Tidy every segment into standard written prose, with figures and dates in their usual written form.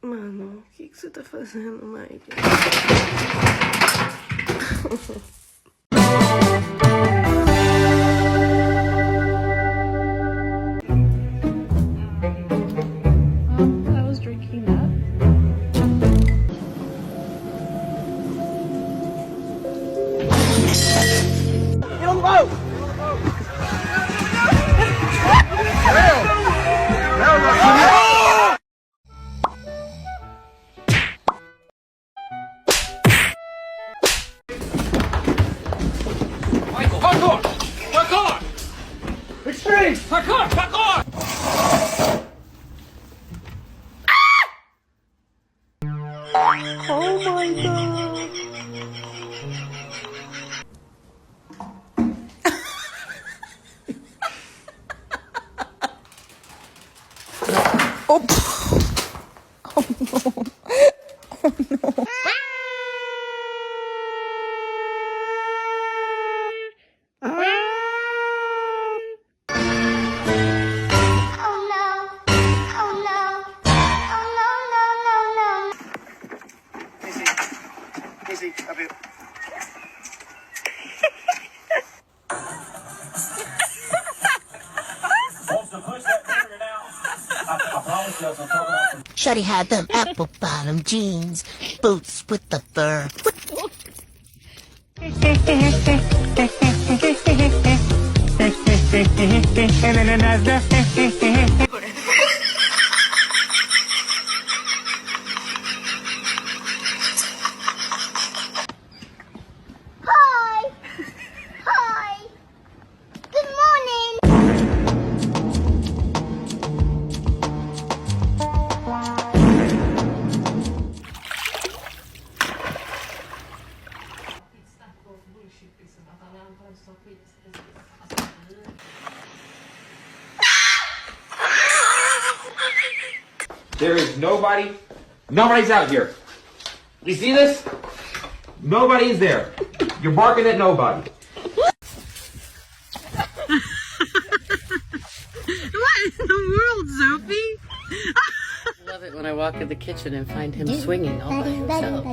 Mano, o que você tá fazendo, Mike? I was drinking that. Parkour! Parkour! Extreme! Parkour! Parkour! Oh my god. Oh. Oh no. Oh no. Easy, a bit. Shorty had them apple bottom jeans, boots with the fur. Hi! Hi! Good morning! There is nobody. Nobody's out here. You see this? Nobody's there. You're barking at nobody. What in the world, Sophie? I love it when I walk in the kitchen and find him swinging all by himself.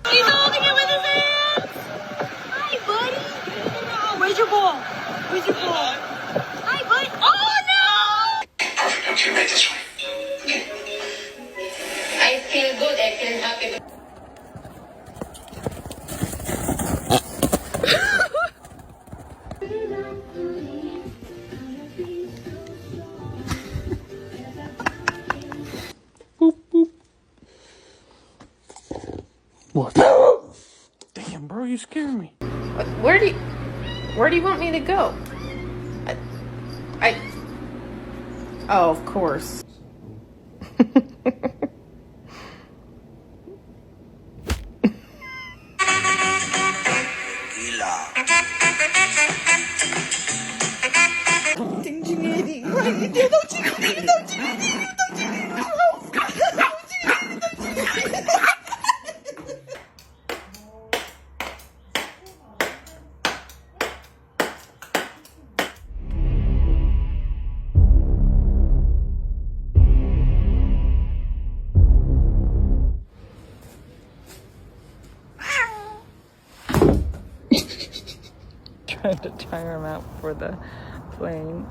He's holding it with his hands! Hi, buddy! Where's your ball? Where's your ball? Hi, buddy! Oh, no! Perfect. Okay, right this way. Okay. I feel good, I feel happy. What? Damn, bro, you scared me. Where do you want me to go? Oh, of course. Trying to tire him out for the plane.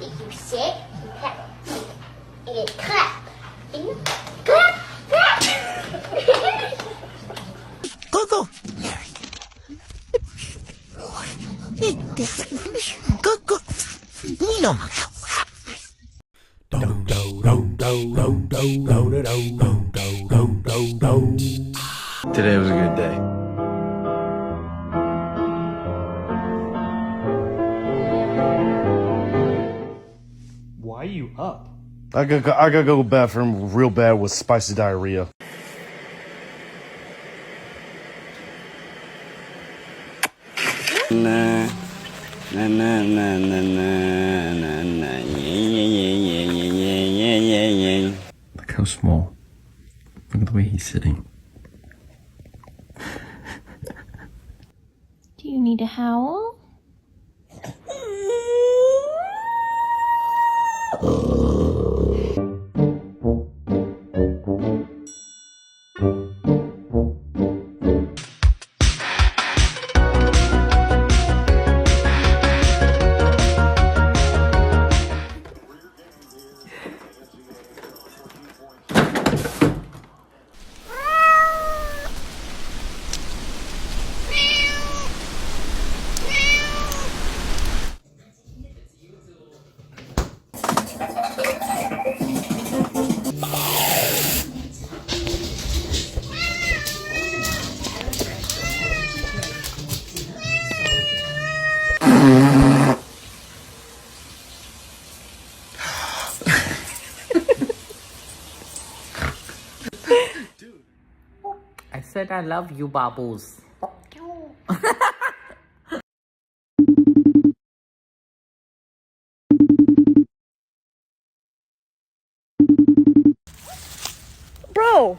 If you sit, you clap. And you clap. And you clap, clap. Go, go. Go, go. Nino, Today was a good day. Why are you up? I gotta go to the bathroom real bad with spicy diarrhea. Nah, nah, nah, nah, nah, nah, nah, nah. Yeah. Look how small. Look at the way he's sitting. Do you need a howl? I said I love you, Babus. Bro!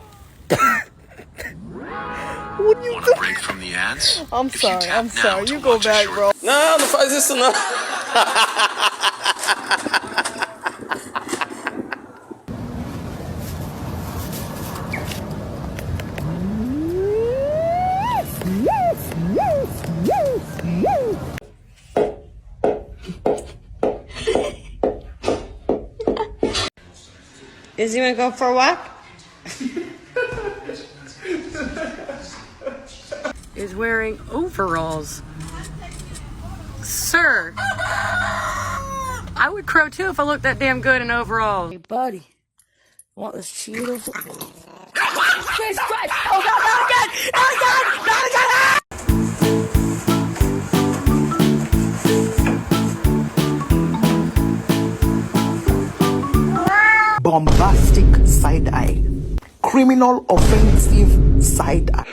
What you Want a break from the ads? I'm sorry. You go back, bro. Não, não faz isso não. Is he gonna go for a walk? Is wearing overalls. Sir, I would crow too if I looked that damn good in overalls. Hey, buddy. Want this Cheetos? Jesus Christ! Oh, God, not again! Not again! Not again! Bombastic side eye. Criminal offensive side eye.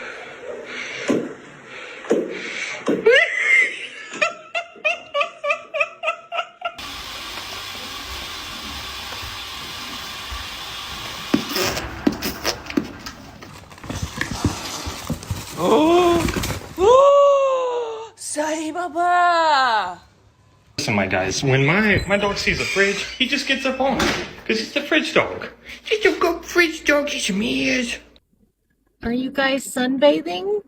Sorry, Baba. Listen, my guys, when my dog sees a fridge, he just gets up on it. Because he's the fridge dog. Just a good fridge dog, he's some ears. Are you guys sunbathing?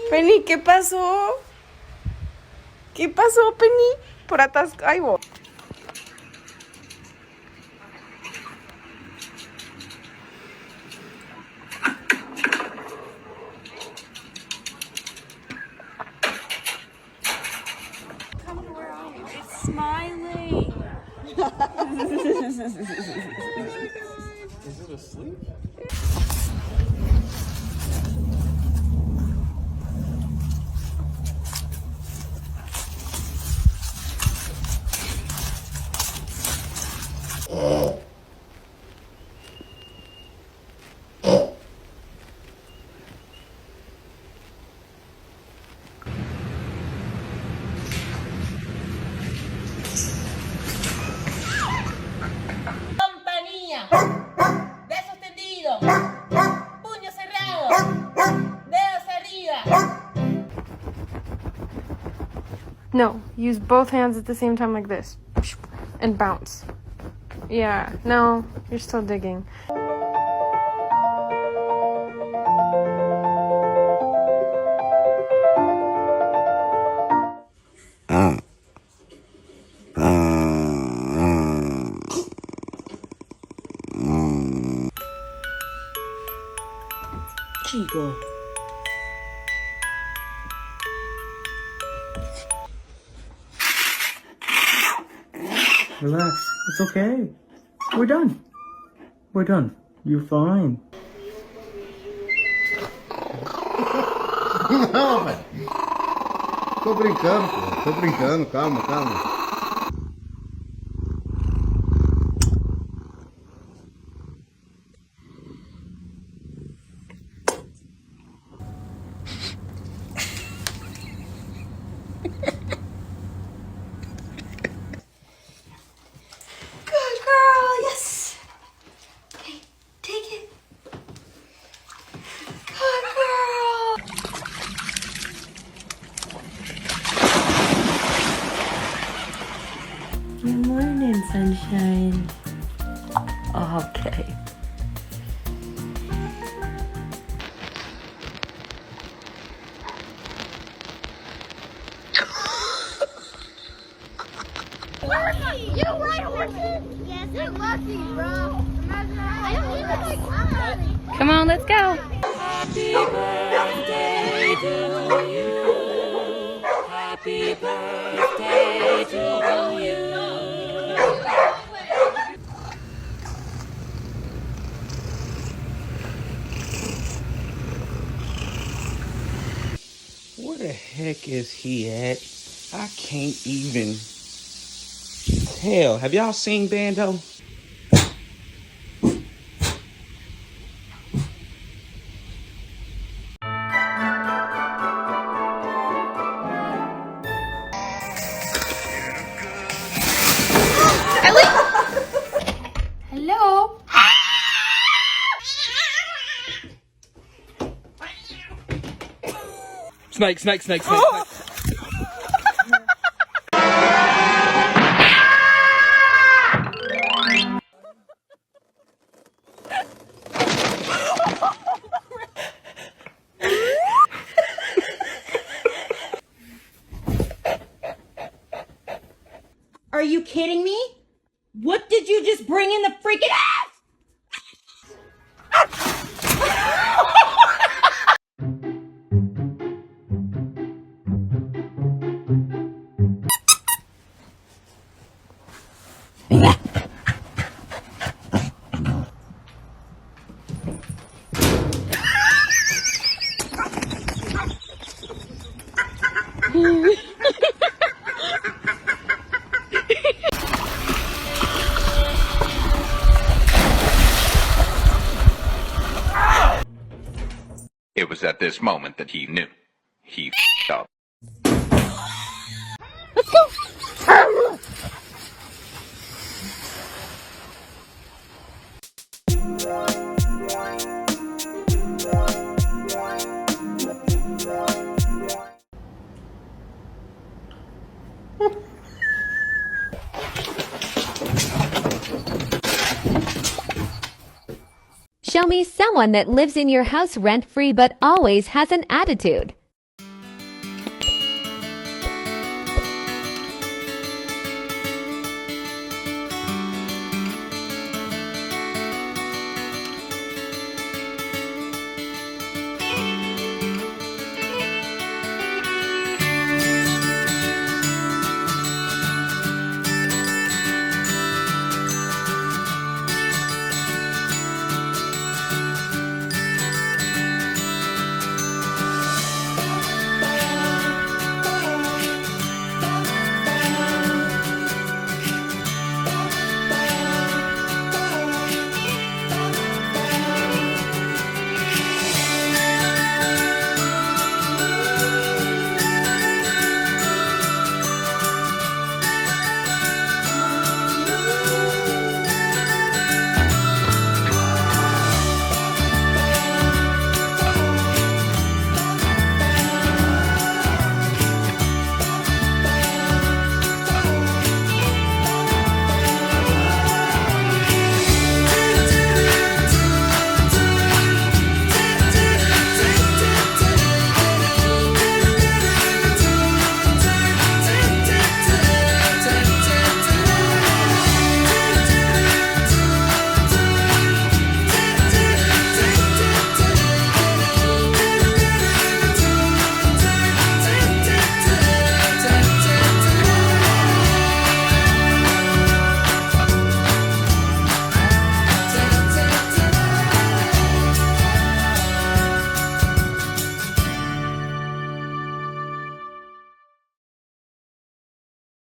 Penny, ¿qué pasó? ¿Qué pasó, Penny? Por atrás, ahí voy. It's smiling. Is it asleep? Campanilla. Beso extendido. Puño cerrado. Dedos arriba. No, use both hands at the same time like this. And bounce. Yeah, no, you're still digging. Chico. Relax. It's okay. We're done. We're done. You're fine. Não, velho. Tô brincando, pô. Tô brincando. Calma, calma. Good girl, yes. Okay, take it. Good girl. Good morning, sunshine. Okay. You ride horses? Yes, you're lucky, bro. Imagine I don't even like that. Come on, let's go. Happy birthday to you. Happy birthday to you. Where the heck is he at? I can't even tell. Have y'all seen Bando? Hello. Snake, snake, snake, snake, snake. Are you kidding me? What did you just bring in the freaking ass? It was at this moment that he knew. He f***ed up. Let's go. Show me someone that lives in your house rent-free but always has an attitude.